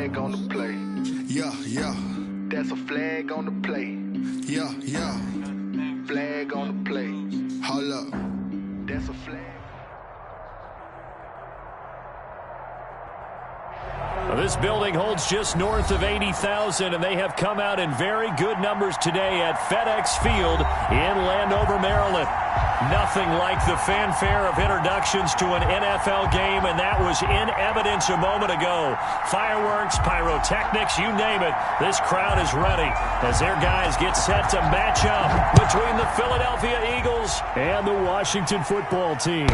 flag on the play. Yeah, yeah. That's a flag on the play. Yeah, yeah. Flag on the play. Hold up. That's a flag. This building holds just north of 80,000, and they have come out in very good numbers today at FedEx Field in Landover, Maryland. Nothing like the fanfare of introductions to an NFL game, and that was in evidence a moment ago. Fireworks, pyrotechnics, you name it. This crowd is ready as their guys get set to match up between the Philadelphia Eagles and the Washington football team.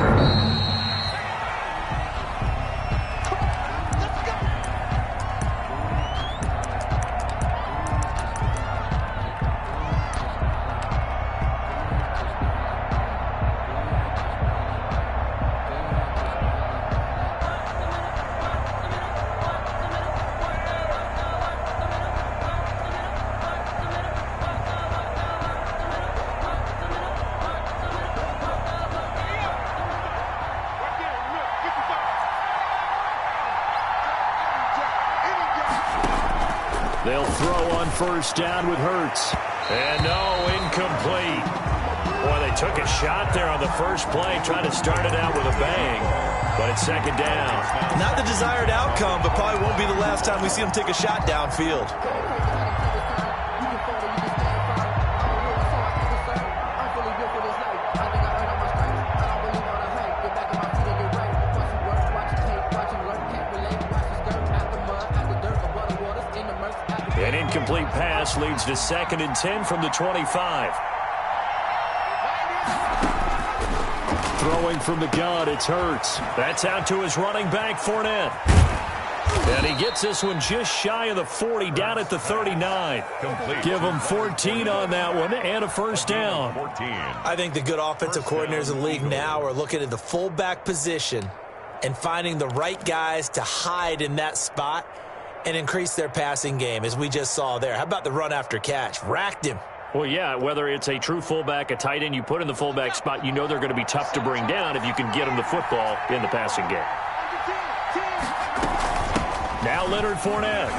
They'll throw on first down with Hurts. And no, incomplete. Boy, they took a shot there on the first play, trying to start it out with a bang. But it's second down. Not the desired outcome, but probably won't be the last time we see them take a shot downfield. An incomplete pass leads to 2nd and 10 from the 25. Throwing from the gun, it's Hurts. That's out to his running back, Fournette. And he gets this one just shy of the 40, down at the 39. Complete. Give him 14 on that one and a first down. 14. I think the good offensive coordinators in the league now are looking at the fullback position and finding the right guys to hide in that spot and increase their passing game, as we just saw there. How about the run after catch? Racked him. Well, yeah, whether it's a true fullback, a tight end you put in the fullback spot, you know they're going to be tough to bring down if you can get them the football in the passing game. Now Leonard Fournette.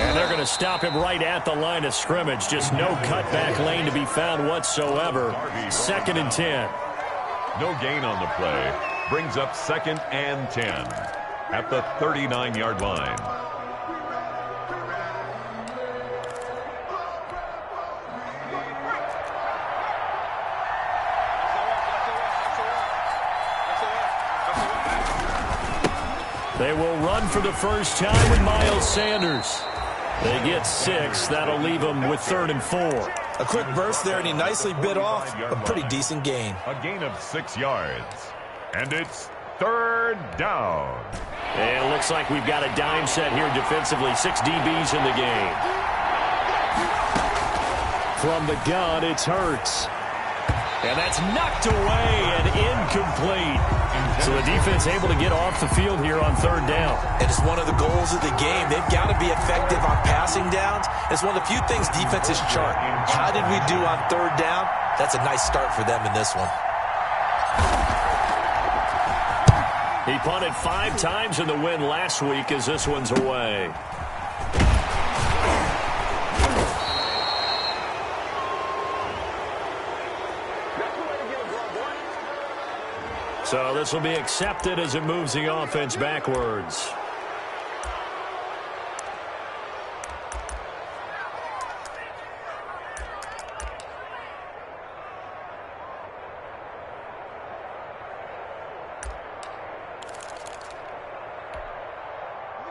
And they're going to stop him right at the line of scrimmage. Just no cutback lane to be found whatsoever. 2nd and 10. No gain on the play. Brings up 2nd and 10. At the 39-yard line. They will run for the first time with Miles Sanders. They get 6. That'll leave them with 3rd and 4. A quick burst there, and he nicely bit off a pretty decent gain. A gain of 6 yards. And it's 3rd down. And it looks like we've got a dime set here defensively. 6 DBs in the game. From the gun, it's Hurts. And that's knocked away and incomplete. So the defense able to get off the field here on 3rd down. And it's one of the goals of the game. They've got to be effective on passing downs. It's one of the few things defenses chart. How did we do on 3rd down? That's a nice start for them in this one. He punted 5 times in the win last week as this one's away. So this will be accepted as it moves the offense backwards.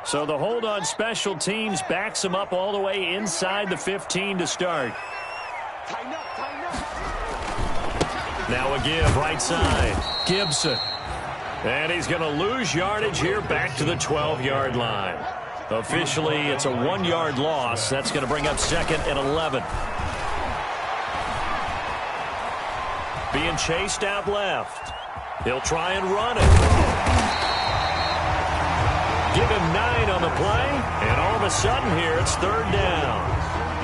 So the hold on special teams backs them up all the way inside the 15 to start. Now a give right side. Gibson. And he's going to lose yardage here back to the 12-yard line. Officially, it's a 1-yard loss. That's going to bring up 2nd and 11. Being chased out left. He'll try and run it. Give him 9 on the play, and all of a sudden here, it's 3rd down.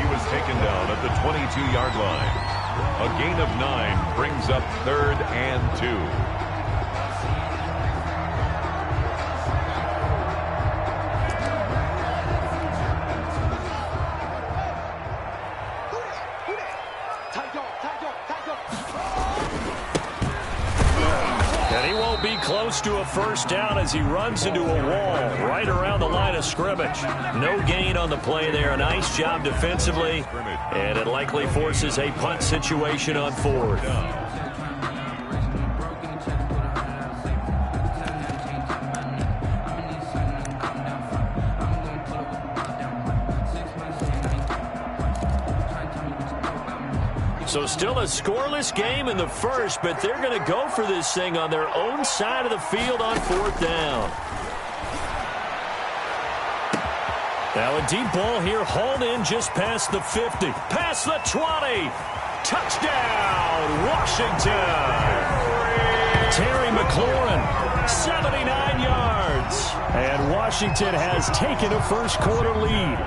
He was taken down at the 22-yard line. A gain of 9 brings up 3rd and 2. close to a first down as he runs into a wall right around the line of scrimmage. No gain on the play there. A nice job defensively, and it likely forces a punt situation on fourth. So still a scoreless game in the first, but they're going to go for this thing on their own side of the field on fourth down. Now a deep ball here, hauled in just past the 50, past the 20. Touchdown, Washington. Terry McLaurin, 79 yards. And Washington has taken a first quarter lead.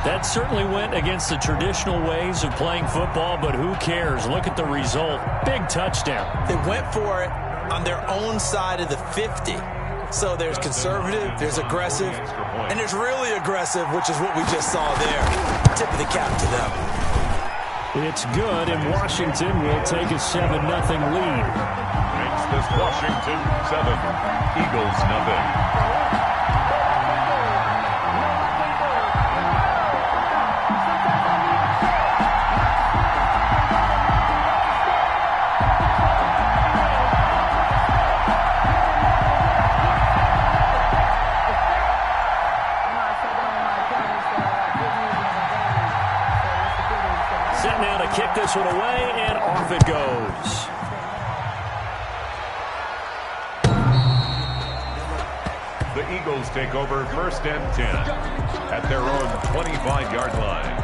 That certainly went against the traditional ways of playing football, but who cares? Look at the result. Big touchdown. They went for it on their own side of the 50. So there's conservative, there's aggressive, and there's really aggressive, which is what we just saw there. Tip of the cap to them. It's good, and Washington will take a 7-0 lead. Makes this Washington 7, Eagles 0. Kick this one away, and off it goes. The Eagles take over first and 10 at their own 25-yard line.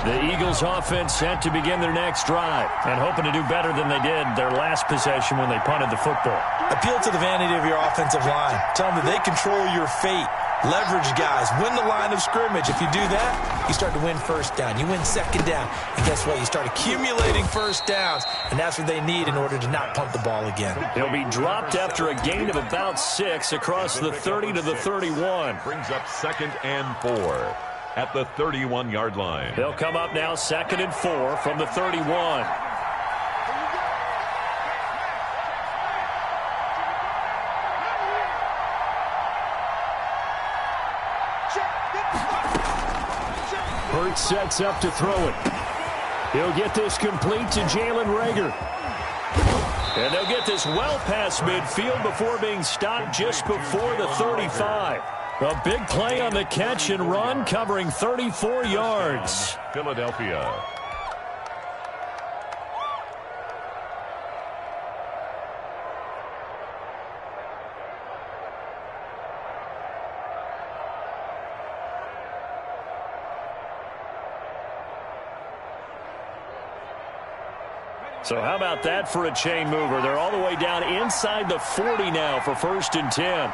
The Eagles offense set to begin their next drive and hoping to do better than they did their last possession when they punted the football. Appeal to the vanity of your offensive line. Tell them that they control your fate. Leverage guys. Win the line of scrimmage. If you do that, you start to win first down. You win second down. And guess what? You start accumulating first downs. And that's what they need in order to not punt the ball again. He'll be dropped after a gain of about 6 across the 30 to the 31. Brings up 2nd and 4. At the 31-yard line. They'll come up now 2nd and 4 from the 31. Hurts sets up to throw it. He'll get this complete to Jalen Reagor. And they'll get this well past midfield before being stopped just before the 35. A big play on the catch and run, covering 34 yards. Philadelphia. So how about that for a chain mover? They're all the way down inside the 40 now for 1st and 10.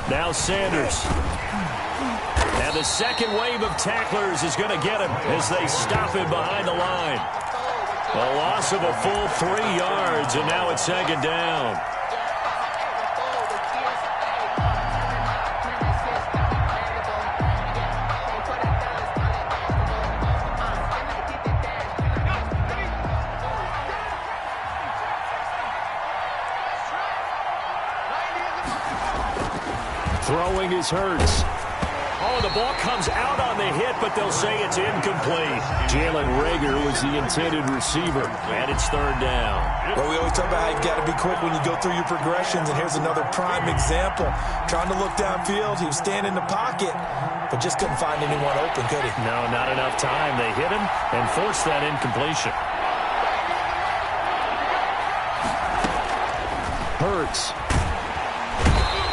Now Sanders. And the second wave of tacklers is going to get him as they stop him behind the line. A loss of a full 3 yards, and now it's 2nd down. Throwing is Hurts. Oh, the ball comes out on the hit, but they'll say it's incomplete. Jalen Reagor was the intended receiver, and it's 3rd down. Well, we always talk about how you've got to be quick when you go through your progressions, and here's another prime example. Trying to look downfield, he was standing in the pocket, but just couldn't find anyone open, could he? No, not enough time. They hit him and forced that incompletion. Hurts.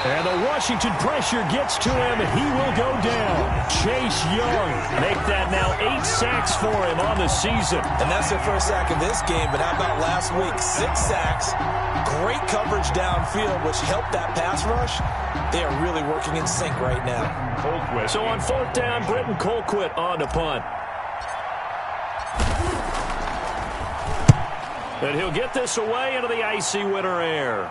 And the Washington pressure gets to him, and he will go down. Chase Young make that now 8 sacks for him on the season. And that's their first sack of this game, but how about last week? 6 sacks, great coverage downfield, which helped that pass rush. They are really working in sync right now. So on 4th down, Britton Colquitt on to punt. And he'll get this away into the icy winter air.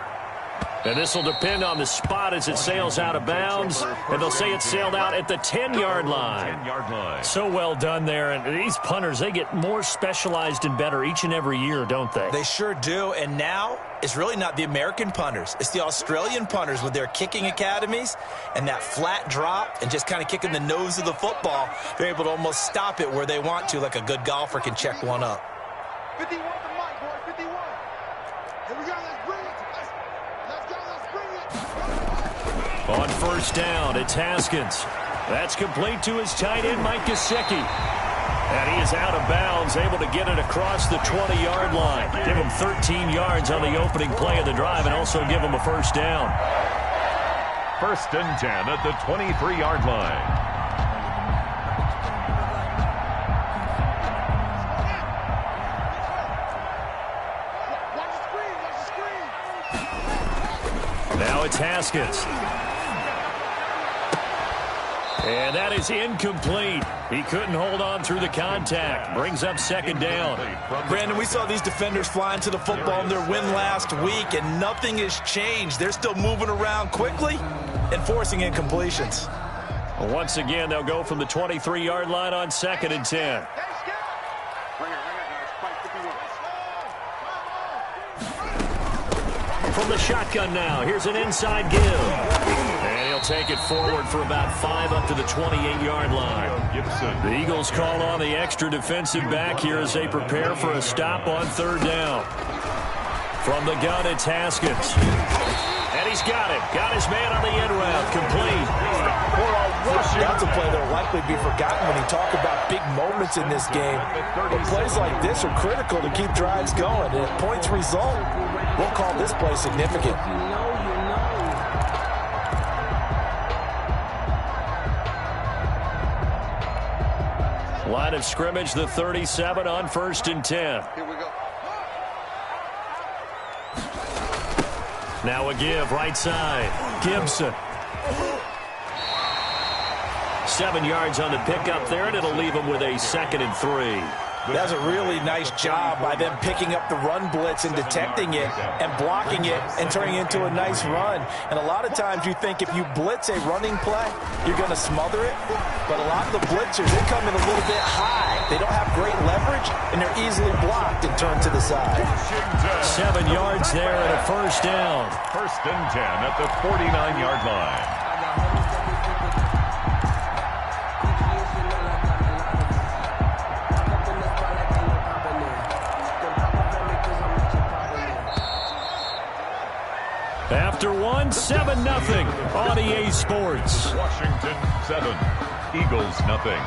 And this will depend on the spot as it sails out of bounds. And they'll say it sailed out at the 10-yard line. 10-yard line. So well done there. And these punters, they get more specialized and better each and every year, don't they? They sure do. And now it's really not the American punters. It's the Australian punters with their kicking academies and that flat drop and just kind of kicking the nose of the football. They're able to almost stop it where they want to, like a good golfer can check one up. 51 to Mike, boy, 51. Here we go, let's bring it. Let's go, let's bring it. On first down, it's Haskins. That's complete to his tight end, Mike Gesicki. And he is out of bounds, able to get it across the 20-yard line. Give him 13 yards on the opening play of the drive and also give him a first down. 1st and 10 at the 23-yard line. Now it's Haskins. And that is incomplete. He couldn't hold on through the contact. Brings up 2nd down. Brandon, we saw these defenders flying to the football in their win last week, and nothing has changed. They're still moving around quickly and forcing incompletions. Once again, they'll go from the 23-yard line on 2nd and 10. From the shotgun now, here's an inside give. And he'll take it forward for about 5 up to the 28-yard line. The Eagles call on the extra defensive back here as they prepare for a stop on 3rd down. From the gun, it's Haskins. And he's got it. Got his man on the end route. Complete. That's a play that will likely be forgotten when you talk about big moments in this game. But plays like this are critical to keep drives going. And if points result, we'll call this play significant. Line of scrimmage, the 37 on 1st and 10. Here we go. Now a give, right side. Gibson. 7 yards on the pickup there, and it'll leave him with a 2nd and 3. That's a really nice job by them picking up the run blitz and detecting it and blocking it and turning it into a nice run. And a lot of times you think if you blitz a running play, you're going to smother it. But a lot of the blitzers, they come in a little bit high. They don't have great leverage, and they're easily blocked and turned to the side. 7 yards there and a first down. 1st and 10 at the 49-yard line. After one, 7-0 on EA Sports. Washington 7, Eagles nothing.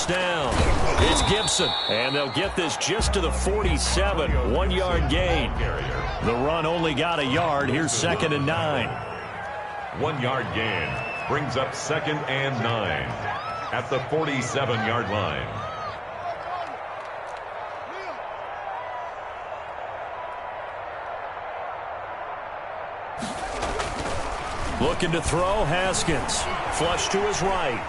Down. It's Gibson, and they'll get this just to the 47, 1-yard gain. The run only got a yard. Here's 2nd and 9. 1-yard gain brings up 2nd and 9 at the 47-yard line. Looking to throw, Haskins. Flush to his right.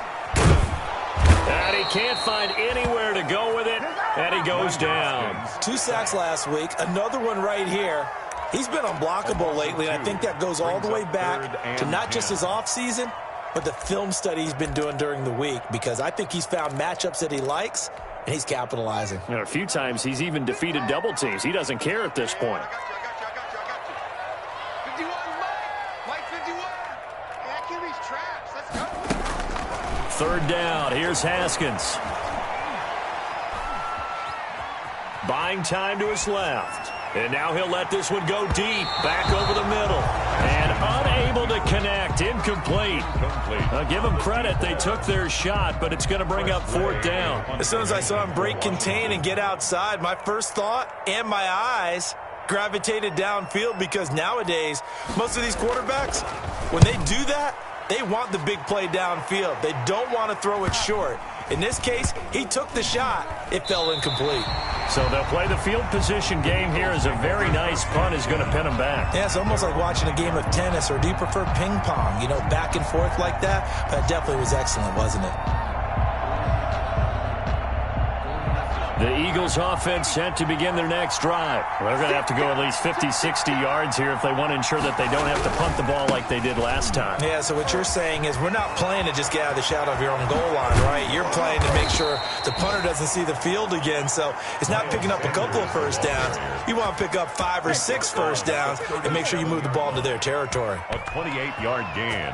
And he can't find anywhere to go with it, and he goes down. 2 sacks last week, another one right here. He's been unblockable lately, and I think that goes all the way back to not just his offseason, but the film study he's been doing during the week, because I think he's found matchups that he likes, and he's capitalizing. And a few times he's even defeated double teams. He doesn't care at this point. I got you. 51, Mike 51. Hey, that QB's trash. Let's go. 3rd down. Here's Haskins. Buying time to his left. And now he'll let this one go deep. Back over the middle. And unable to connect. Incomplete. Give them credit. They took their shot, but it's going to bring up 4th down. As soon as I saw him break contain and get outside, my first thought and my eyes gravitated downfield, because nowadays, most of these quarterbacks, when they do that, they want the big play downfield. They don't want to throw it short. In this case, he took the shot. It fell incomplete. So they'll play the field position game here as a very nice punt is going to pin them back. Yeah, it's almost like watching a game of tennis, or do you prefer ping pong? You know, back and forth like that? That definitely was excellent, wasn't it? The Eagles offense set to begin their next drive. They're going to have to go at least 50, 60 yards here if they want to ensure that they don't have to punt the ball like they did last time. Yeah, so what you're saying is we're not playing to just get out of the shadow of your own goal line, right? You're playing to make sure the punter doesn't see the field again. So it's not picking up a couple of first downs. You want to pick up 5 or 6 first downs and make sure you move the ball into their territory. A 28-yard gain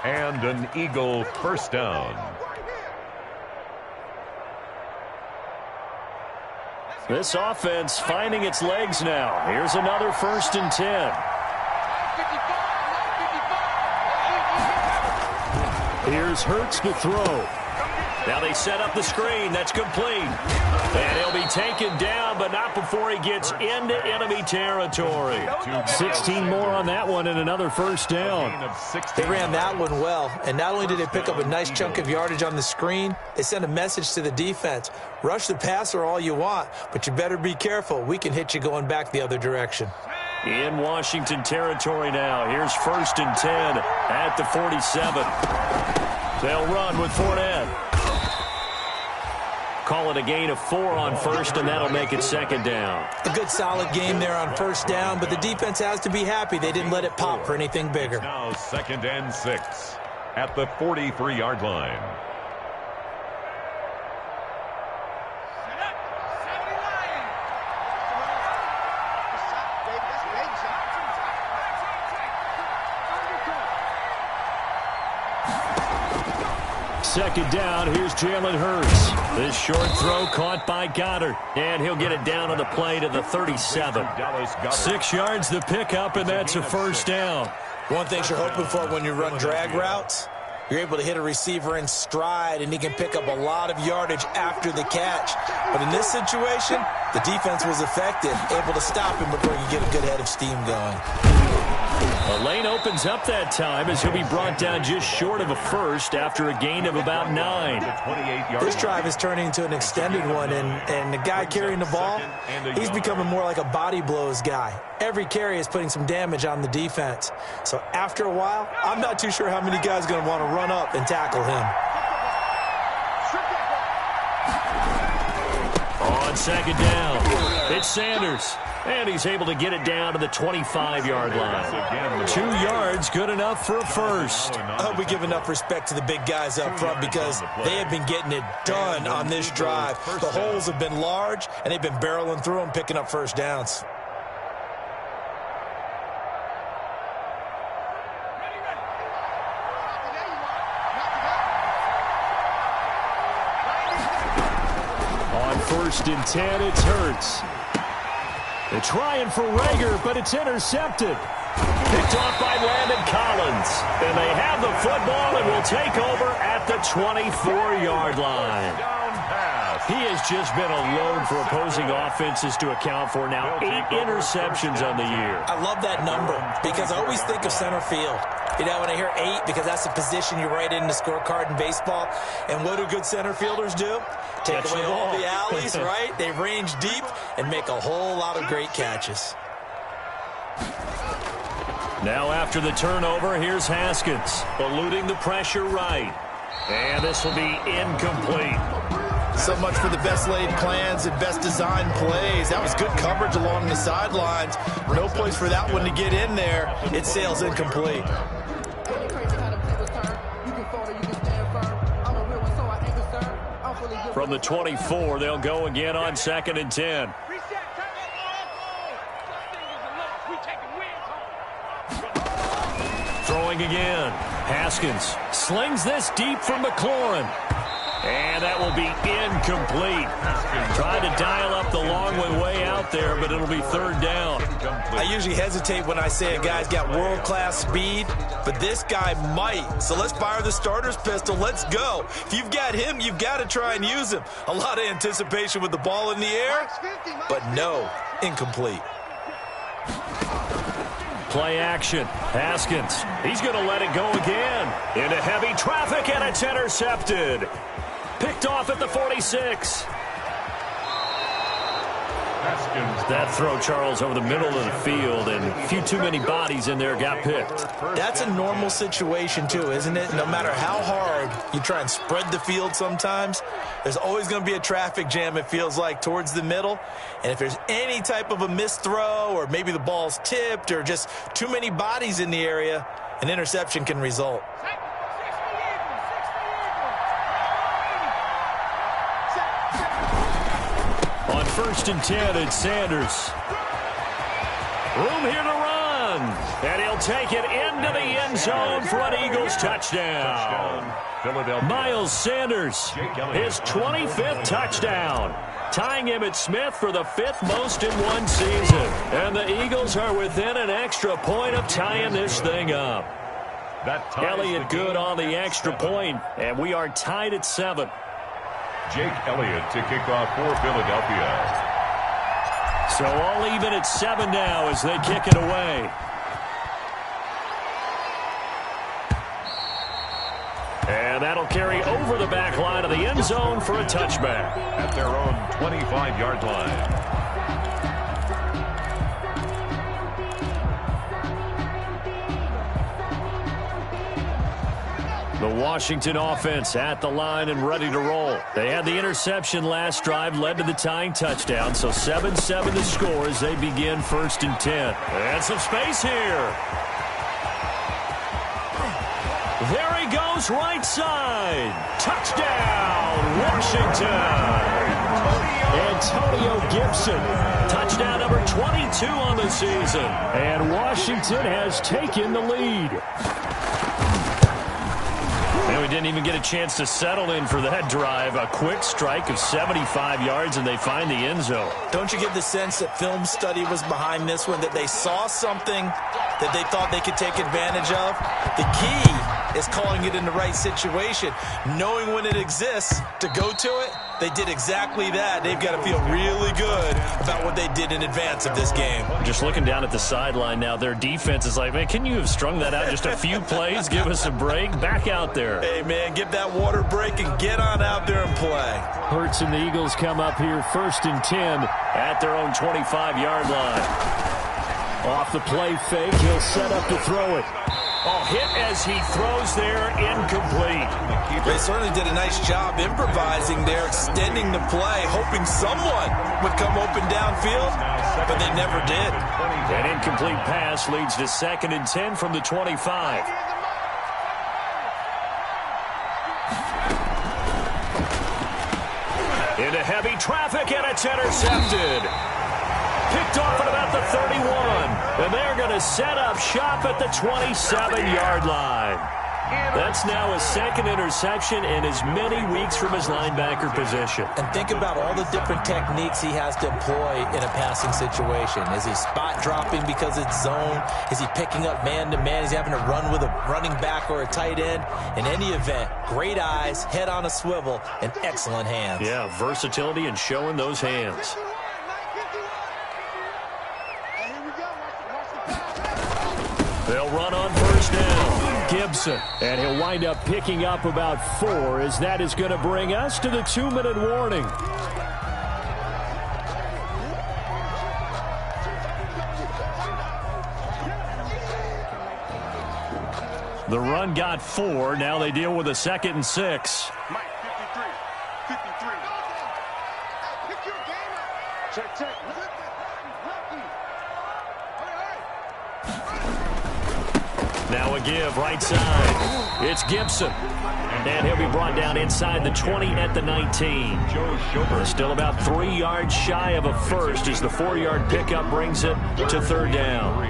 and an Eagle first down. This offense finding its legs now. Here's another 1st and 10. Here's Hurts to throw. Now they set up the screen. That's complete. And he'll be taken down, but not before he gets into enemy territory. 16 more on that one and another first down. They ran that one well, and not only did they pick up a nice chunk of yardage on the screen, they sent a message to the defense. Rush the passer all you want, but you better be careful. We can hit you going back the other direction. In Washington territory now. Here's 1st and 10 at the 47. They'll run with Fournette. Call it a gain of 4 on first, and that'll make it 2nd down. A good solid game there on first down, but the defense has to be happy they didn't let it pop for anything bigger. Now 2nd and 6 at the 43-yard line. Second down, here's Jalen Hurts. This short throw caught by Goddard, and he'll get it down on the play to the 37. 6 yards the pickup, and that's a first down. One thing you're hoping for when you run drag routes, you're able to hit a receiver in stride, and he can pick up a lot of yardage after the catch. But in this situation, the defense was effective, able to stop him before you get a good head of steam going. The lane opens up that time as he'll be brought down just short of a first after a gain of about 9. This drive is turning into an extended one, and the guy carrying the ball, he's becoming more like a body blows guy. Every carry is putting some damage on the defense. So after a while, I'm not too sure how many guys are going to want to run up and tackle him. On 2nd down, it's Sanders. And he's able to get it down to the 25-yard line. 2 yards, good enough for a first. I hope we give enough respect to the big guys up front because they have been getting it done on this drive. The holes have been large, and they've been barreling through them, picking up first downs. On 1st and 10, it's Hurts. They're trying for Rager, but it's intercepted. Picked off by Landon Collins. And they have the football and will take over at the 24-yard line. He has just been a load for opposing offenses to account for now. 8 interceptions on the year. I love that number because I always think of center field. You know, when I hear 8, because that's the position you write in the scorecard in baseball. And what do good center fielders do? Take away all the alleys, right? They range deep and make a whole lot of great catches. Now after the turnover, here's Haskins, eluding the pressure right. And this will be incomplete. So much for the best laid plans and best designed plays. That was good coverage along the sidelines. No place for that one to get in there. It sails incomplete. From the 24, they'll go again on 2nd and 10. Throwing again. Haskins slings this deep from McLaurin. And that will be incomplete. Tried to dial up the long one way out there, but it'll be 3rd down. I usually hesitate when I say a guy's got world-class speed, but this guy might. So let's fire the starter's pistol. Let's go. If you've got him, you've got to try and use him. A lot of anticipation with the ball in the air, but no, incomplete. Play action. Haskins. He's going to let it go again. Into heavy traffic, and it's intercepted. Picked off at the 46. That throw, Charles, over the middle of the field, and a few too many bodies in there got picked. That's a normal situation, too, isn't it? No matter how hard you try and spread the field sometimes, there's always going to be a traffic jam, it feels like, towards the middle. And if there's any type of a missed throw, or maybe the ball's tipped, or just too many bodies in the area, an interception can result. On 1st and 10, it's Sanders. Room here to run. And he'll take it into the end zone for an Eagles touchdown. Miles Sanders, his 25th touchdown, tying Emmitt Smith for the 5th most in one season. And the Eagles are within an extra point of tying this thing up. Elliott good on the extra point, and we are tied at 7. Jake Elliott to kick off for Philadelphia. So all even at 7 now as they kick it away. And that'll carry over the back line of the end zone for a touchback. At their own 25-yard line. The Washington offense at the line and ready to roll. They had the interception last drive, led to the tying touchdown, so 7-7 the score as they begin 1st and 10. And some space here. There he goes, right side. Touchdown, Washington. Antonio Gibson. Touchdown number 22 on the season. And Washington has taken the lead. And we didn't even get a chance to settle in for that drive. A quick strike of 75 yards, and they find the end zone. Don't you get the sense that film study was behind this one, that they saw something that they thought they could take advantage of? The key is calling it in the right situation, knowing when it exists to go to it. They did exactly that. They've got to feel really good about what they did in advance of this game. Just looking down at the sideline now, their defense is like, man, can you have strung that out just a few plays? Give us a break. Back out there. Hey, man, give that water break and get on out there and play. Hurts and the Eagles come up here 1st and 10 at their own 25-yard line. Off the play fake, he'll set up to throw it. Oh, hit as he throws there, incomplete. They certainly did a nice job improvising there, extending the play, hoping someone would come open downfield, but they never did. An incomplete pass leads to 2nd and 10 from the 25. Into heavy traffic, and it's intercepted. Picked off at about the 31. And they're going to set up shop at the 27-yard line. That's now his 2nd interception in as many weeks from his linebacker position. And think about all the different techniques he has to employ in a passing situation. Is he spot dropping because it's zone? Is he picking up man-to-man? Is he having to run with a running back or a tight end? In any event, great eyes, head on a swivel, and excellent hands. Yeah, versatility and showing those hands. They'll run on 1st down. Gibson. And he'll wind up picking up about 4 as that is going to bring us to the 2-minute warning. The run got 4. Now they deal with a 2nd and 6. Mike, 53. Pick your game up. Check. Now a give, right side. It's Gibson. And he'll be brought down inside the 20 at the 19. They're still about 3 yards shy of a first as the 4-yard pickup brings it to 3rd down.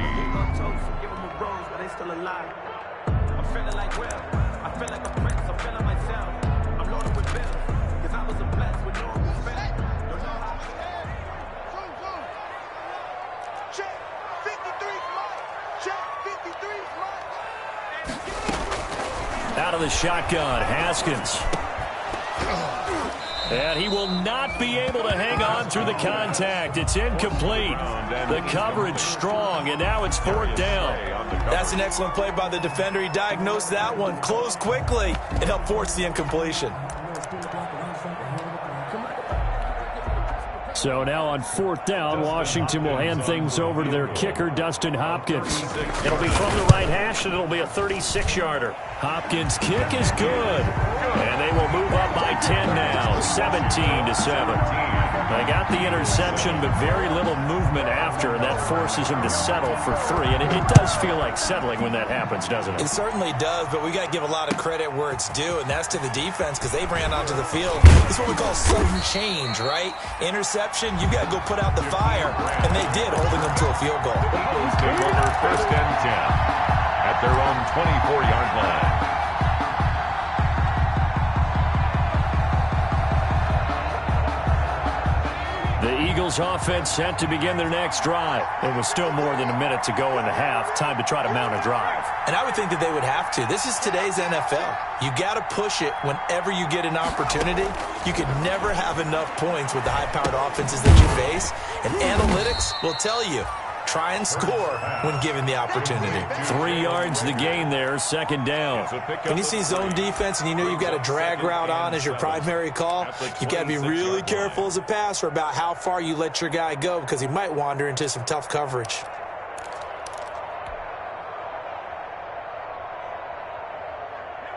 Out of the shotgun, Haskins. And he will not be able to hang on through the contact. It's incomplete. The coverage strong, and now it's 4th down. That's an excellent play by the defender. He diagnosed that one, closed quickly, and helped force the incompletion. So now on 4th down, Washington will hand things over to their kicker, Dustin Hopkins. It'll be from the right hash, and it'll be a 36-yarder. Hopkins' kick is good. And they will move up by 10 now, 17-7. They got the interception, but very little movement after, and that forces him to settle for 3. And it does feel like settling when that happens, doesn't it? It certainly does, but we got to give a lot of credit where it's due, and that's to the defense because they ran onto the field. It's what we call sudden change, right? Interception, you got to go put out the fire, and they did, holding them to a field goal. Eagles take over 1st and 10 at their own 24-yard line. The Eagles offense set to begin their next drive. It was still more than a minute to go in the half. Time to try to mount a drive. And I would think that they would have to. This is today's NFL. You got to push it whenever you get an opportunity. You could never have enough points with the high-powered offenses that you face. And analytics will tell you, try and score when given the opportunity. 3 yards the gain there, 2nd down. When you see zone defense and you know you've got a drag route on as your primary call, you've got to be really careful as a passer about how far you let your guy go because he might wander into some tough coverage.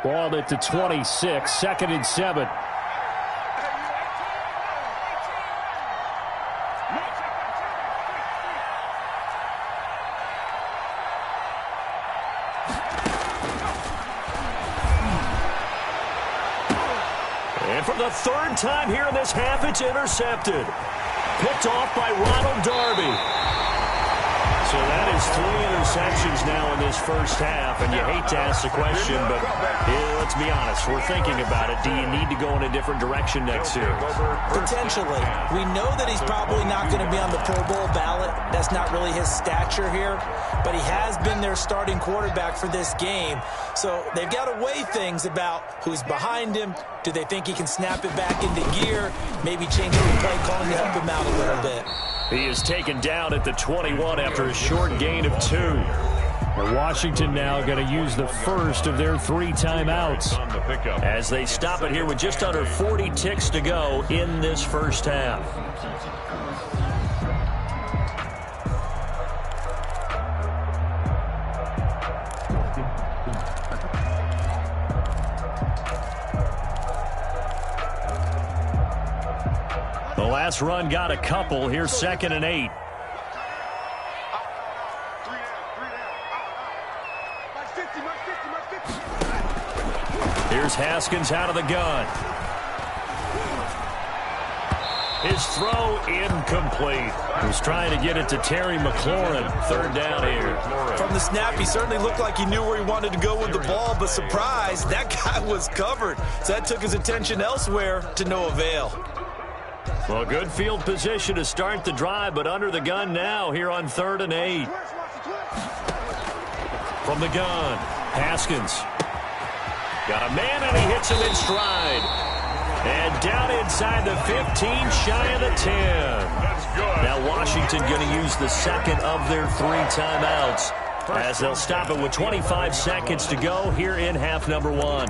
Ball at the 26, 2nd and 7. And for the 3rd time here in this half, it's intercepted. Picked off by Ronald Darby. So that is 3 interceptions now in this first half, and you hate to ask the question, but let's be honest, we're thinking about it. Do you need to go in a different direction next series? Potentially. We know that he's probably not going to be on the Pro Bowl ballot. That's not really his stature here, but he has been their starting quarterback for this game. So they've got to weigh things about who's behind him. Do they think he can snap it back into gear? Maybe change the play calling to help him out a little bit. He is taken down at the 21 after a short gain of 2. And Washington now going to use the first of their 3 timeouts as they stop it here with just under 40 ticks to go in this first half. The last run got a couple. Here's 2nd and 8. Here's Haskins out of the gun. His throw incomplete. He was trying to get it to Terry McLaurin. 3rd down here. From the snap, he certainly looked like he knew where he wanted to go with the ball, but surprise, that guy was covered. So that took his attention elsewhere to no avail. Well, good field position to start the drive, but under the gun now here on 3rd and 8. From the gun, Haskins. Got a man, and he hits him in stride. And down inside the 15, shy of the 10. Now Washington going to use the 2nd of their 3 timeouts as they'll stop it with 25 seconds to go here in half number 1.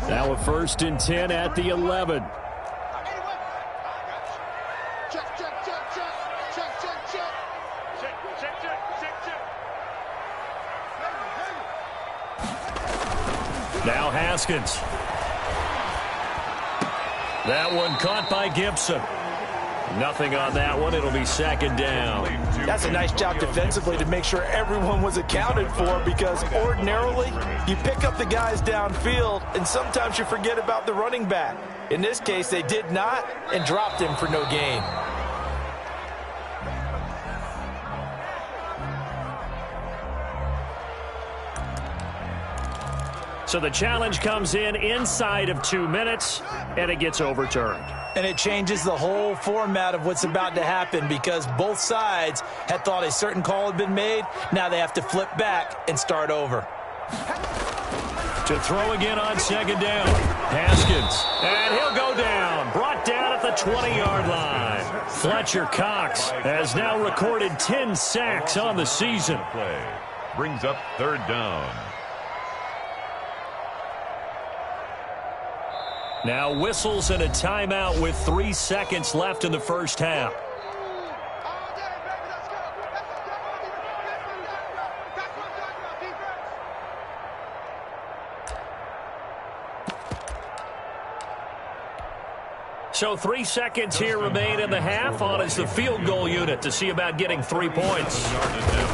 Now a 1st and 10 at the 11. Now Haskins. That one caught by Gibson. Nothing on that one. It'll be 2nd down. That's a nice job defensively to make sure everyone was accounted for, because ordinarily you pick up the guys downfield and sometimes you forget about the running back. In this case, they did not and dropped him for no gain. So the challenge comes in inside of 2 minutes, and it gets overturned. And it changes the whole format of what's about to happen, because both sides had thought a certain call had been made. Now they have to flip back and start over. To throw again on 2nd down. Haskins. And he'll go down. Brought down at the 20-yard line. Fletcher Cox has now recorded 10 sacks on the season. Play brings up 3rd down. Now whistles and a timeout with 3 seconds left in the first half. So 3 seconds here remain in the half. On is the field goal unit to see about getting 3 points.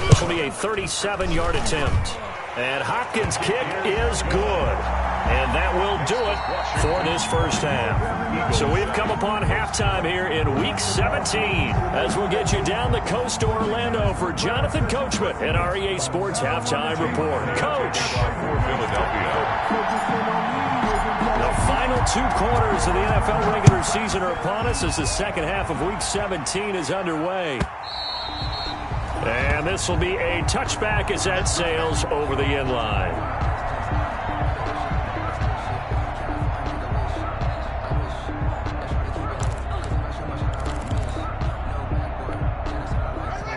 This will be a 37-yard attempt. And Hopkins' kick is good. And that will do it for this first half. So we've come upon halftime here in Week 17 as we'll get you down the coast to Orlando for Jonathan Coachman at our EA Sports Halftime Report. Coach. The final 2 quarters of the NFL regular season are upon us as the second half of Week 17 is underway. And this will be a touchback as that sails over the end line.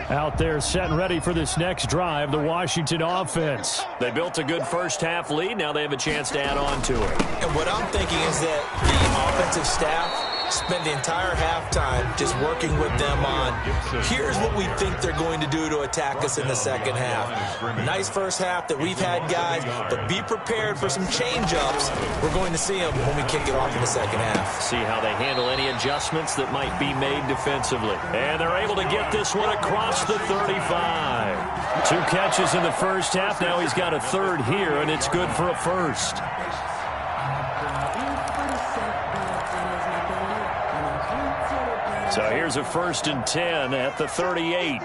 Out there set and ready for this next drive, the Washington offense. They built a good first-half lead. Now they have a chance to add on to it. And what I'm thinking is that the offensive staff spent the entire halftime just working with them on, here's what we think they're going to do to attack us in the second half. Nice first half that we've had, guys, but be prepared for some change-ups. We're going to see them when we kick it off in the second half. See how they handle any adjustments that might be made defensively. And they're able to get this one across the 35. 2 catches in the first half. Now he's got a third here, and it's good for a first. So here's a 1st and 10 at the 38.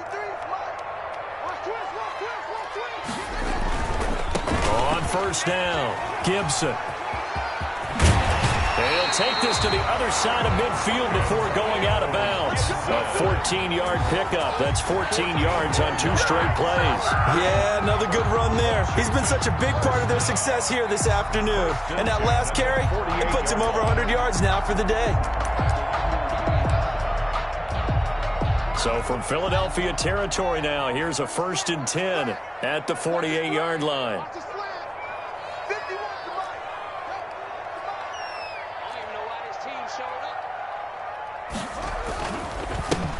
On first down, Gibson. They'll take this to the other side of midfield before going out of bounds. A 14-yard pickup. That's 14 yards on 2 straight plays. Yeah, another good run there. He's been such a big part of their success here this afternoon. And that last carry, it puts him over 100 yards now for the day. So from Philadelphia territory now, here's a 1st and 10 at the 48-yard line.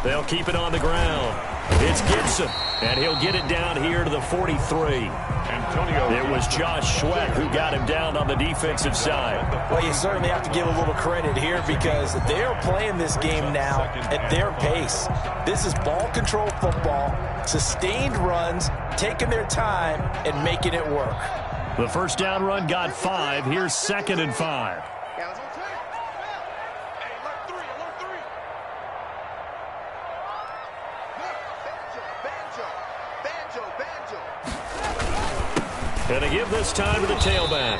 They'll keep it on the ground. It's Gibson, and he'll get it down here to the 43. It was Josh Sweat who got him down on the defensive side. Well, you certainly have to give a little credit here because they're playing this game now at their pace. This is ball control football, sustained runs, taking their time, and making it work. The first down run got 5. Here's 2nd and 5. And they give this time to the tailback.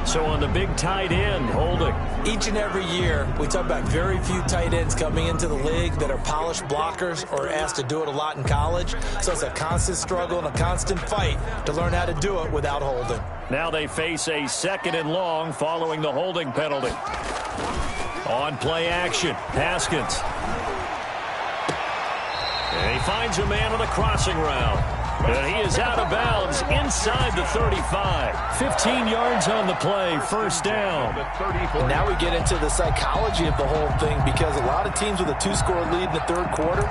So on the big tight end, holding. Each and every year, we talk about very few tight ends coming into the league that are polished blockers or asked to do it a lot in college. So it's a constant struggle and a constant fight to learn how to do it without holding. Now they face a 2nd and long following the holding penalty. On play action, Haskins. And he finds a man on the crossing route. And he is out of bounds inside the 35. 15 yards on the play, first down. And now we get into the psychology of the whole thing because a lot of teams with a 2-score lead in the third quarter,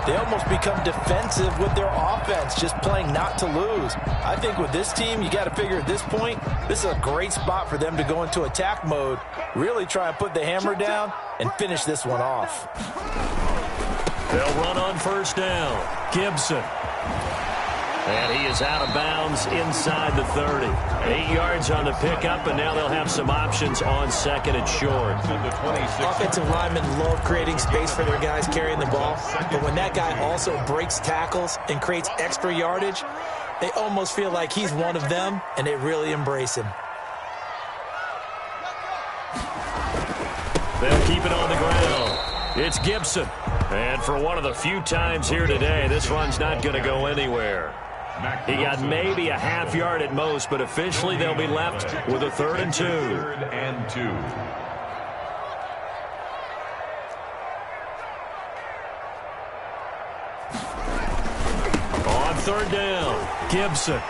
they almost become defensive with their offense, just playing not to lose. I think with this team, you got to figure at this point, this is a great spot for them to go into attack mode, really try and put the hammer down and finish this one off. They'll run on first down. Gibson. And he is out of bounds inside the 30. 8 yards on the pickup, and now they'll have some options on 2nd and short. Offensive linemen love creating space for their guys carrying the ball, but when that guy also breaks tackles and creates extra yardage, they almost feel like he's one of them, and they really embrace him. They'll keep it on the ground. It's Gibson. And for one of the few times here today, this run's not going to go anywhere. He got maybe a half yard at most, but officially they'll be left with a 3rd and 2. 3rd and 2. On 3rd down, Gibson.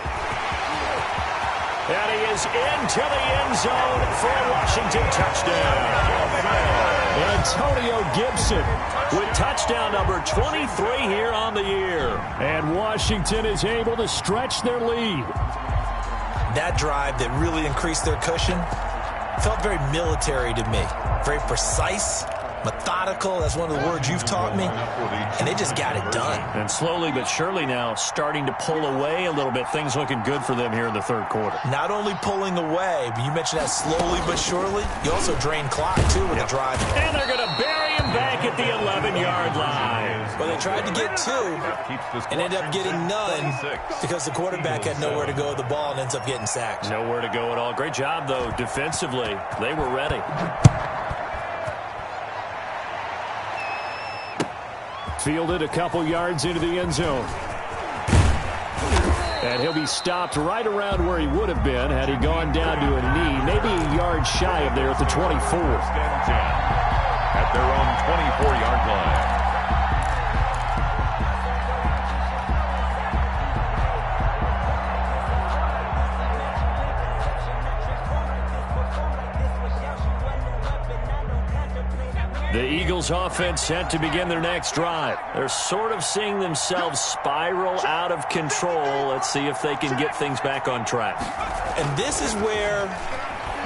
And he is into the end zone for a Washington touchdown. Antonio Gibson with touchdown number 23 here on the year. And Washington is able to stretch their lead. That drive that really increased their cushion felt very military to me. Very precise, methodical. That's one of the words you've taught me. And they just got it done. And slowly but surely now starting to pull away a little bit. Things looking good for them here in the third quarter. Not only pulling away, but you mentioned that slowly but surely. You also drain clock, too, with the drive. And they're going to bury him back at the 11-yard line. Well, they tried to get 2 and ended up getting none because the quarterback had nowhere to go with the ball and ends up getting sacked. Nowhere to go at all. Great job, though, defensively. They were ready. Fielded a couple yards into the end zone. And he'll be stopped right around where he would have been had he gone down to a knee, maybe a yard shy of there at the 24. At their own 24-yard line. The Eagles offense set to begin their next drive. They're sort of seeing themselves spiral out of control. Let's see if they can get things back on track. And this is where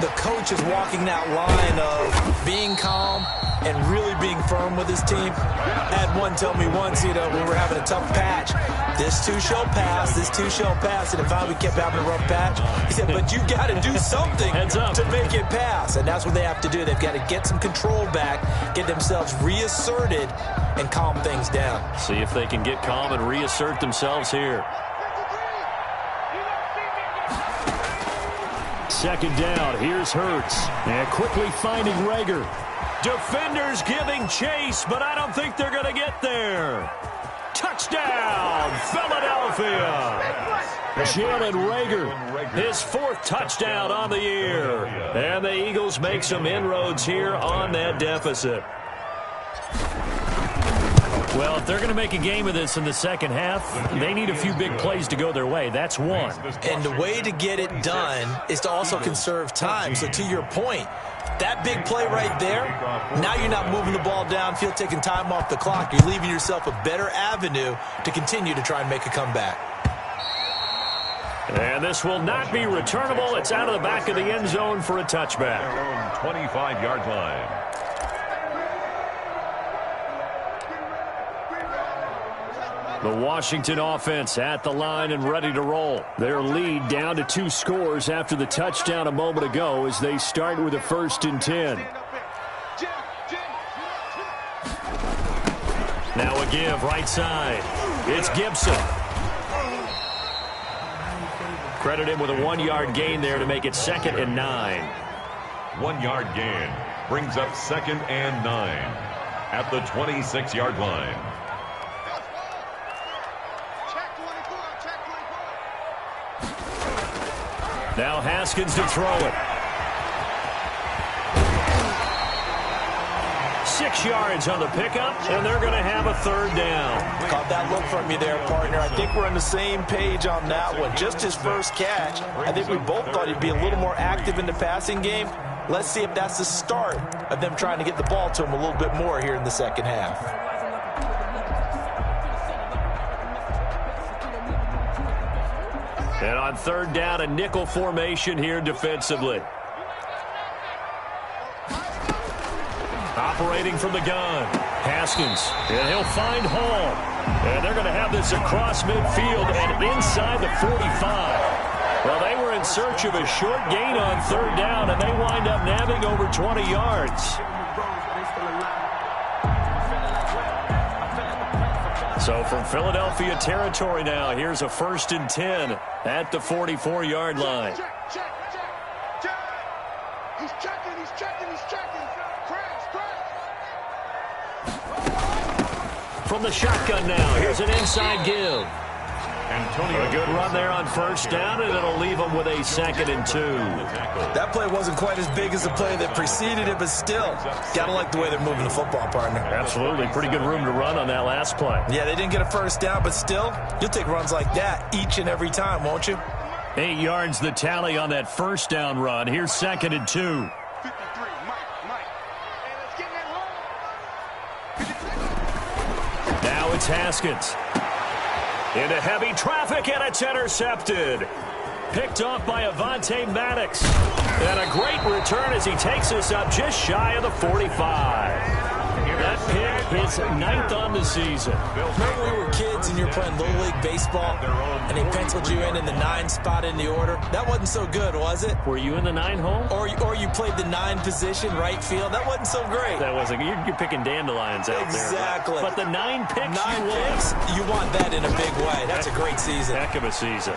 the coach is walking that line of being calm and really being firm with his team. I had one tell me once, when we were having a tough patch, this too shall pass, this too shall pass, and if we kept having a rough patch, he said, but you got to do something to make it pass, and that's what they have to do. They've got to get some control back, get themselves reasserted, and calm things down. See if they can get calm and reassert themselves here. Second down, here's Hurts, and quickly finding Rager. Defenders giving chase, but I don't think they're going to get there. Touchdown, Philadelphia. Jalen Rager, his 4th touchdown on the year. And the Eagles make some inroads here on that deficit. Well, if they're going to make a game of this in the second half, they need a few big plays to go their way. That's one. And the way to get it done is to also conserve time. So to your point, that big play right there, now you're not moving the ball downfield, taking time off the clock. You're leaving yourself a better avenue to continue to try and make a comeback. And this will not be returnable. It's out of the back of the end zone for a touchback. 25-yard line. The Washington offense at the line and ready to roll. Their lead down to 2 scores after the touchdown a moment ago as they start with a 1st and 10. Now a give right side. It's Gibson. Credit him with a 1-yard gain there to make it 2nd and 9. 1-yard gain brings up 2nd and 9 at the 26-yard line. Now Haskins to throw it. 6 yards on the pickup, and they're going to have a 3rd down. Caught that look from you there, partner. I think we're on the same page on that one. Just his first catch. I think we both thought he'd be a little more active in the passing game. Let's see if that's the start of them trying to get the ball to him a little bit more here in the second half. And on 3rd down, a nickel formation here defensively. Operating from the gun, Haskins, and he'll find Hall. And they're going to have this across midfield and inside the 45. Well, they were in search of a short gain on 3rd down, and they wind up nabbing over 20 yards. So from Philadelphia territory now, here's a 1st and 10 at the 44-yard line. Check. He's checking. Crash. From the shotgun now, here's an inside give. A good run there on 1st down, and it'll leave them with a 2nd and 2. That play wasn't quite as big as the play that preceded it, but still, gotta like the way they're moving the football, partner. Absolutely. Pretty good room to run on that last play. Yeah, they didn't get a 1st down, but still, you'll take runs like that each and every time, won't you? 8 yards the tally on that first down run. Here's 2nd and 2. 53, Mike. Hey, let's get in that hole. Now it's Haskins. Into heavy traffic, and it's intercepted. Picked off by Avonte Maddox. And a great return as he takes us up just shy of the 45. That pick is 9th on the season. Remember we were kids and you were playing Little League Baseball, and they penciled you in the 9 spot in the order? That wasn't so good, was it? Were you in the 9 hole? Or you played the 9 position, right field? That wasn't so great. That wasn't. You're picking dandelions out there. Exactly. But the 9 picks 9 picks, you want that in a big way. That's a great season. Heck of a season.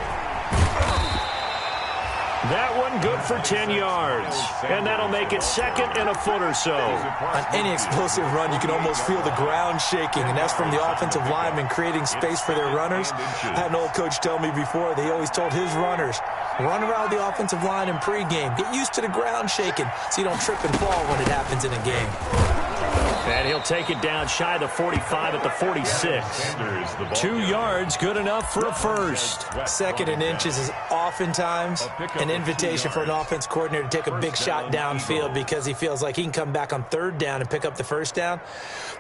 That one good for 10 yards. And that'll make it 2nd and a foot or so. On any explosive run, you can almost feel the ground shaking, and that's from the offensive linemen creating space for their runners. I had an old coach tell me before, they always told his runners, run around the offensive line in pregame. Get used to the ground shaking so you don't trip and fall when it happens in a game. And he'll take it down shy of the 45 at the 46. 2 yards, good enough for a first. 2nd and inches is oftentimes an invitation for an offense coordinator to take a big shot downfield because he feels like he can come back on 3rd down and pick up the first down.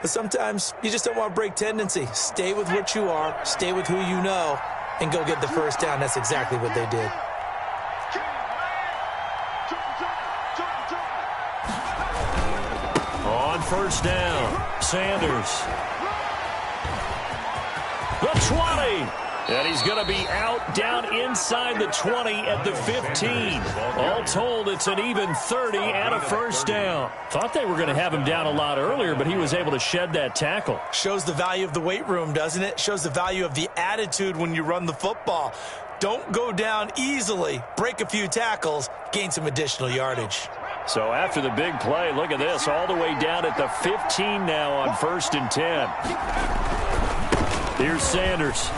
But sometimes you just don't want to break tendency. Stay with what you are, stay with who you know, and go get the first down. That's exactly what they did. On first down, Sanders. The 20. And he's going to be out down inside the 20 at the 15. All told, it's an even 30 and a first down. Thought they were going to have him down a lot earlier, but he was able to shed that tackle. Shows the value of the weight room, doesn't it? Shows the value of the attitude when you run the football. Don't go down easily. Break a few tackles, gain some additional yardage. So after the big play, look at this, all the way down at the 15 now on 1st and 10. Here's Sanders.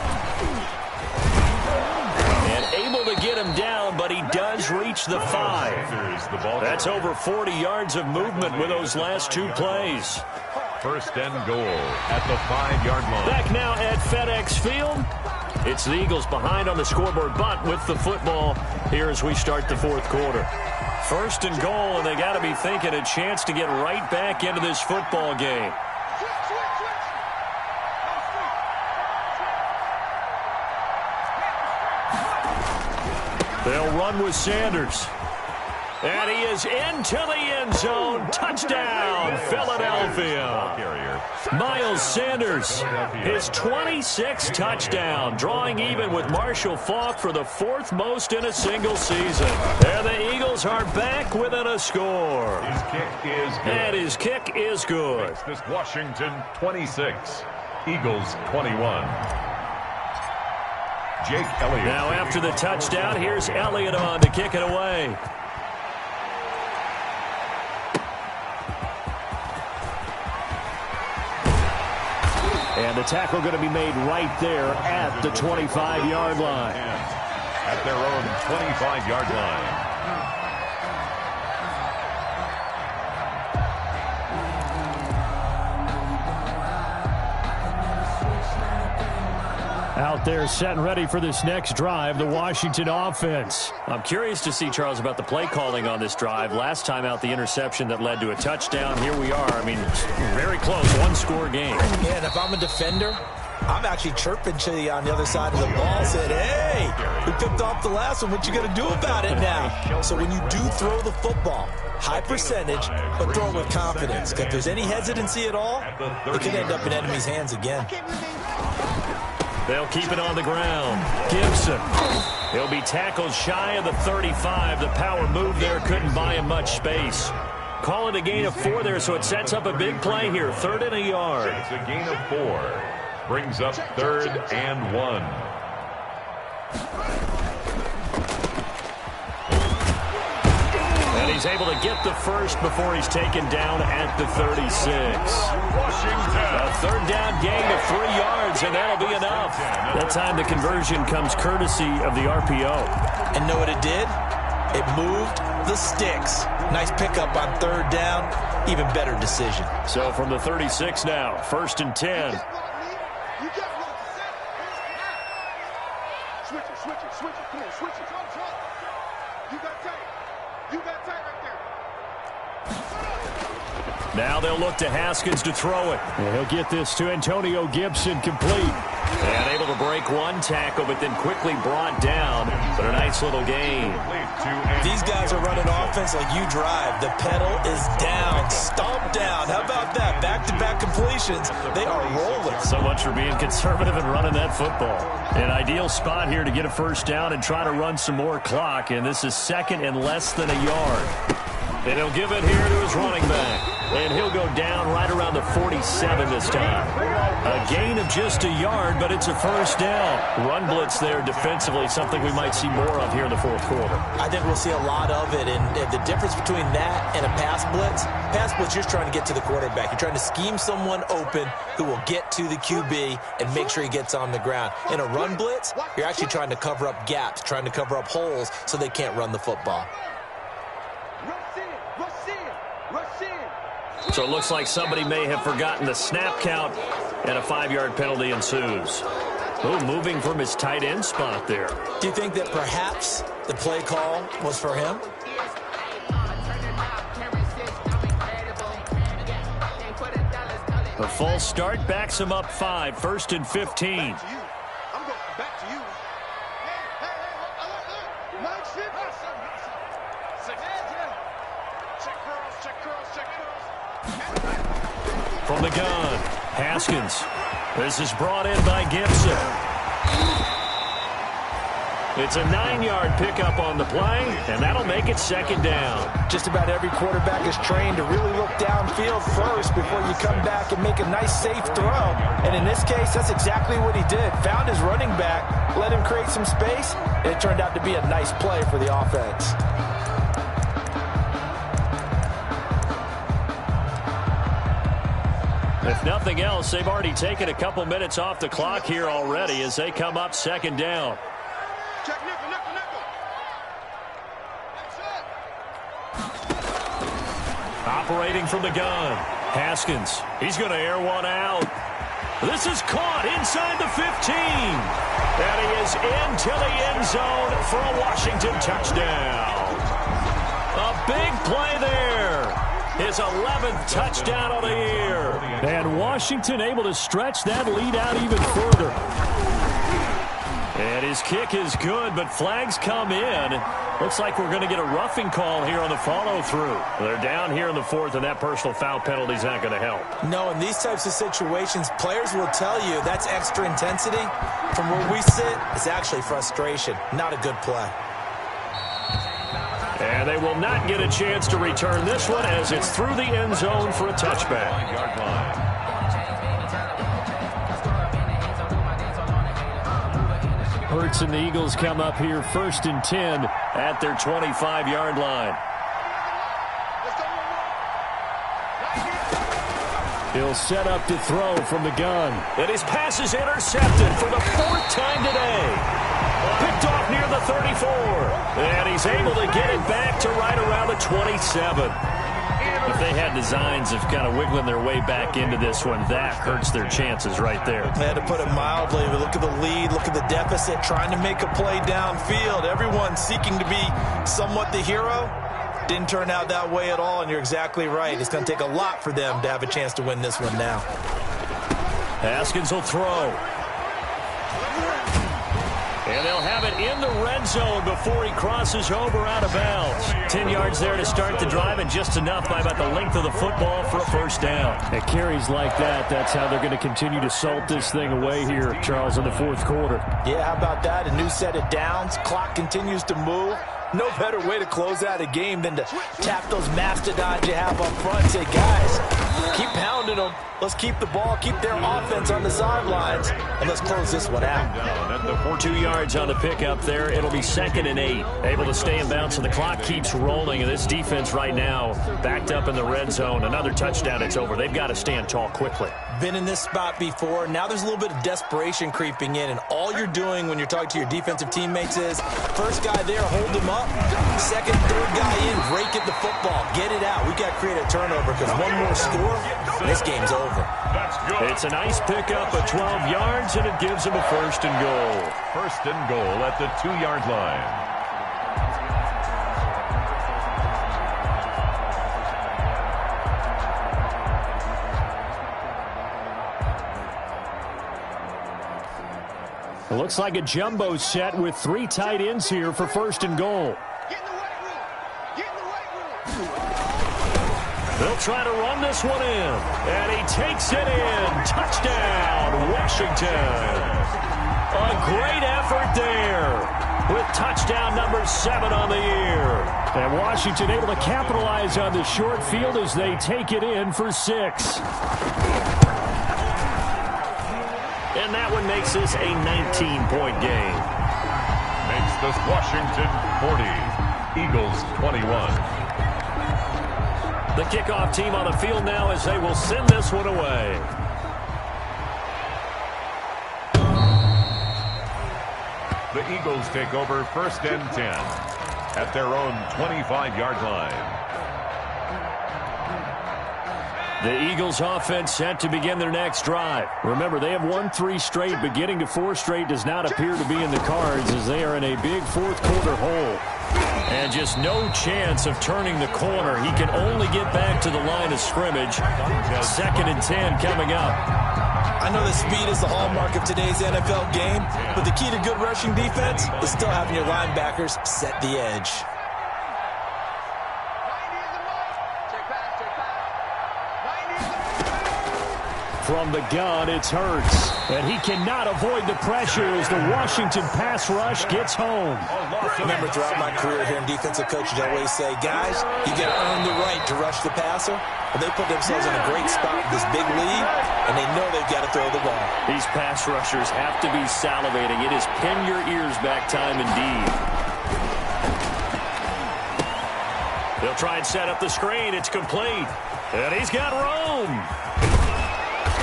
And able to get him down, but he does reach the 5. That's over 40 yards of movement with those last 2 plays. 1st and goal at the 5-yard line. Back now at FedEx Field. It's the Eagles behind on the scoreboard, but with the football here as we start the 4th quarter. 1st and goal, and they got to be thinking a chance to get right back into this football game. They'll run with Sanders. And he is into the end zone. Touchdown, Philadelphia. Miles Sanders, his 26th touchdown, drawing even with Marshall Faulk for the 4th most in a single season. And the Eagles are back within a score. His kick is good. And his kick is good. This Washington 26, Eagles 21. Jake Elliott. Now after the touchdown, here's Elliott on to kick it away. And the tackle going to be made right there at the 25-yard line. At their own 25-yard line. Out there set and ready for this next drive, the Washington offense. I'm curious to see, Charles, about the play calling on this drive. Last time out, the interception that led to a touchdown. Here we are. I mean, very close, one-score game. Yeah, and if I'm a defender, I'm actually chirping to you on the other side of the ball, saying, hey, we picked off the last one. What you going to do about it now? So when you do throw the football, high percentage, but throw it with confidence. If there's any hesitancy at all, it could end up in enemy's hands again. They'll keep it on the ground. Gibson. He'll be tackled shy of the 35. The power move there couldn't buy him much space. Call it a gain of 4 there, so it sets up a big play here. 3rd and a yard. It's a gain of 4. Brings up 3rd and 1. And he's able to get the first before he's taken down at the 36. Washington. A 3rd down gain of 3 yards, and that'll be enough. That time the conversion comes courtesy of the RPO. And know what it did? It moved the sticks. Nice pickup on 3rd down. Even better decision. So from the 36 now, 1st and 10. Switch it. switch it. Come on, switch it. You got tight. You got tight right there. Now they'll look to Haskins to throw it. And he'll get this to Antonio Gibson complete. And able to break one tackle, but then quickly brought down. But a nice little gain. These guys are running offense like you drive. The pedal is down, stomped down. How about that? Back-to-back completions. They are rolling. So much for being conservative and running that football. An ideal spot here to get a first down and try to run some more clock. And this is second and less than a yard. And he'll give it here to his running back. And he'll go down right around the 47 this time. A gain of just a yard, but it's a first down. Run blitz there defensively, something we might see more of here in the fourth quarter. I think we'll see a lot of it. And the difference between that and a pass blitz, you're just trying to get to the quarterback. You're trying to scheme someone open who will get to the QB and make sure he gets on the ground. In a run blitz, you're actually trying to cover up gaps, trying to cover up holes so they can't run the football. So it looks like somebody may have forgotten the snap count, and a 5-yard penalty ensues. Oh, moving from his tight end spot there. Do you think that perhaps the play call was for him? A false start backs him up 5, 1st and 15. I'm going back to you. Hey, Mike, check cross. From the gun, Haskins. This is brought in by Gibson. It's a 9-yard pickup on the play, and that'll make it second down. Just about every quarterback is trained to really look downfield first before you come back and make a nice, safe throw. And in this case, that's exactly what he did. Found his running back, let him create some space, and it turned out to be a nice play for the offense. If nothing else, they've already taken a couple minutes off the clock here already as they come up second down. Check nickel. Operating from the gun, Haskins. He's going to air one out. This is caught inside the 15. And he is into the end zone for a Washington touchdown. A big play there. His 11th touchdown of the year. And Washington able to stretch that lead out even further. And his kick is good, but flags come in. Looks like we're going to get a roughing call here on the follow-through. They're down here in the 4th, and that personal foul penalty is not going to help. No, in these types of situations, players will tell you that's extra intensity. From where we sit, it's actually frustration. Not a good play. And they will not get a chance to return this one as it's through the end zone for a touchback. Hurts and the Eagles come up here 1st and 10 at their 25-yard line. He'll set up to throw from the gun. And his pass is intercepted for the 4th time today. Picked off near the 34. And he's able to get it back to right around the 27. If they had designs of kind of wiggling their way back into this one, that hurts their chances right there. They had to put it mildly. But look at the lead, look at the deficit, trying to make a play downfield. Everyone seeking to be somewhat the hero. Didn't turn out that way at all, and you're exactly right. It's going to take a lot for them to have a chance to win this one now. Haskins will throw. And they'll have it in the red zone before he crosses over out of bounds. 10 yards there to start the drive, and just enough by about the length of the football for a first down. At carries like that, that's how they're going to continue to salt this thing away here, Charles, in the 4th quarter. Yeah, how about that? A new set of downs. Clock continues to move. No better way to close out a game than to tap those mastodons you have up front and say, guys, keep pounding them. Let's keep the ball, keep their offense on the sidelines, and let's close this one out. 2 yards on the pickup there. It'll be 2nd and 8. Able to stay in bounds, so the clock keeps rolling. And this defense right now backed up in the red zone. Another touchdown, it's over. They've got to stand tall quickly. Been in this spot before. Now there's a little bit of desperation creeping in, and all you're doing when you're talking to your defensive teammates is first guy there, hold him up. Second, third guy in, rake at the football. Get it out. We've got to create a turnover because one more score, this game's over. It's a nice pickup of 12 yards, and it gives them a 1st and goal. 1st and goal at the 2-yard line. It looks like a jumbo set with 3 tight ends here for 1st and goal. Get in the weight room. Get in the weight room. They'll try to run this one in, and he takes it in. Touchdown, Washington. A great effort there with touchdown number 7 on the year. And Washington able to capitalize on the short field as they take it in for 6. And that one makes this a 19-point game. Makes this Washington 40, Eagles 21. The kickoff team on the field now as they will send this one away. The Eagles take over 1st and 10 at their own 25-yard line. The Eagles offense set to begin their next drive. Remember, they have won 3 straight, but getting to 4 straight does not appear to be in the cards as they are in a big 4th quarter hole. And just no chance of turning the corner. He can only get back to the line of scrimmage. 2nd and 10 coming up. I know that speed is the hallmark of today's NFL game, but the key to good rushing defense is still having your linebackers set the edge. From the gun, it's Hurts. And he cannot avoid the pressure as the Washington pass rush gets home. Remember, throughout my career here in defensive coaching, I always say, guys, you got to earn the right to rush the passer. And they put themselves in a great spot with this big lead, and they know they've got to throw the ball. These pass rushers have to be salivating. It is pin your ears back time indeed. They'll try and set up the screen. It's complete. And he's got room.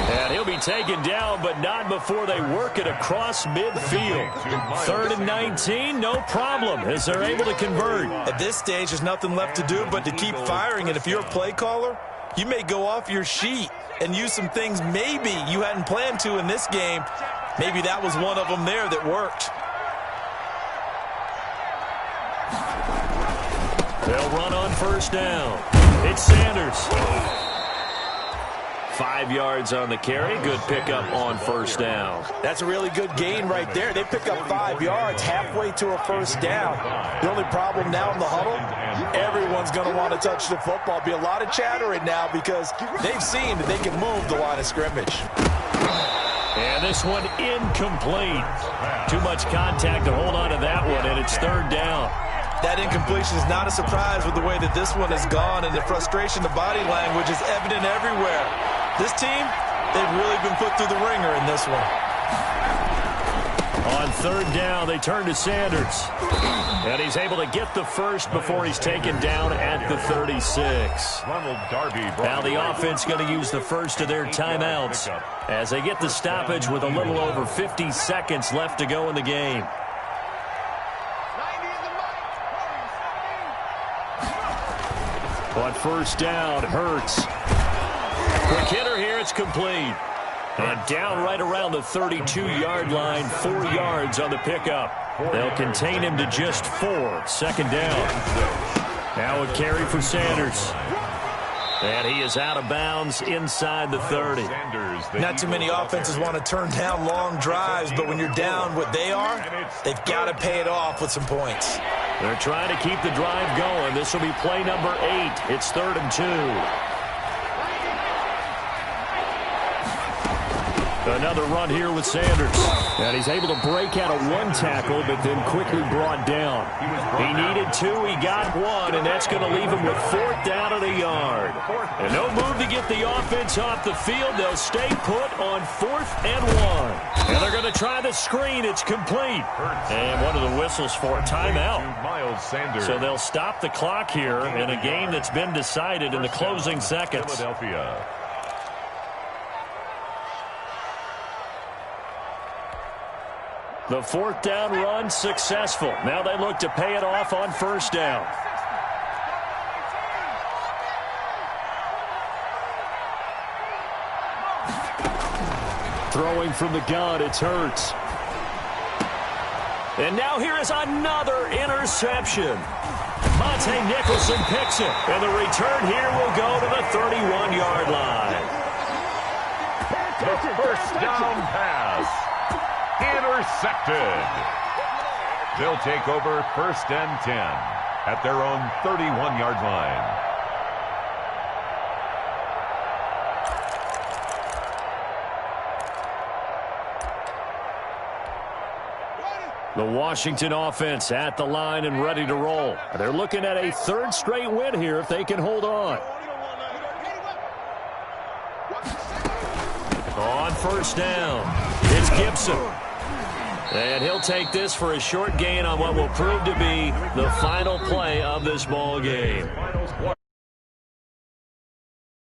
And he'll be taken down, but not before they work it across midfield. 3rd and 19, no problem, as they're able to convert. At this stage, there's nothing left to do but to keep firing. And if you're a play caller, you may go off your sheet and use some things maybe you hadn't planned to in this game. Maybe that was one of them there that worked. They'll run on 1st down. It's Sanders. 5 yards on the carry. Good pickup on 1st down. That's a really good gain right there. They pick up 5 yards halfway to a 1st down. The only problem now in the huddle, everyone's going to want to touch the football. Be a lot of chattering now because they've seen that they can move the line of scrimmage. And this one incomplete. Too much contact to hold on to that one, and it's 3rd down. That incompletion is not a surprise with the way that this one has gone, and the frustration, the body language is evident everywhere. This team, they've really been put through the ringer in this one. On 3rd down, they turn to Sanders. And he's able to get the 1st before he's taken down at the 36. Now the offense going to use the 1st of their timeouts as they get the stoppage with a little over 50 seconds left to go in the game. On 1st down, Hurts. Quick hitter here, it's complete. And down right around the 32-yard line, 4 yards on the pickup. They'll contain him to just 4. 2nd down. Now a carry for Sanders. And he is out of bounds inside the 30. Not too many offenses want to turn down long drives, but when you're down what they are, they've got to pay it off with some points. They're trying to keep the drive going. This will be play number 8. It's 3rd and 2. Another run here with Sanders. And he's able to break out of 1 tackle, but then quickly brought down. He needed 2, he got 1, and that's going to leave him with 4th down at a yard. And no move to get the offense off the field. They'll stay put on 4th and 1. And they're going to try the screen. It's complete. And one of the whistles for a timeout. So they'll stop the clock here in a game that's been decided in the closing seconds. The 4th down run successful. Now they look to pay it off on 1st down. Throwing from the gun, it's Hurts. And now here is another interception. Monte Nicholson picks it. And the return here will go to the 31-yard line. The first down pass. Intercepted. They'll take over 1st and 10 at their own 31-yard line. The Washington offense at the line and ready to roll. They're looking at a 3rd straight win here if they can hold on. On 1st down, it's Gibson. And he'll take this for a short gain on what will prove to be the final play of this ball game.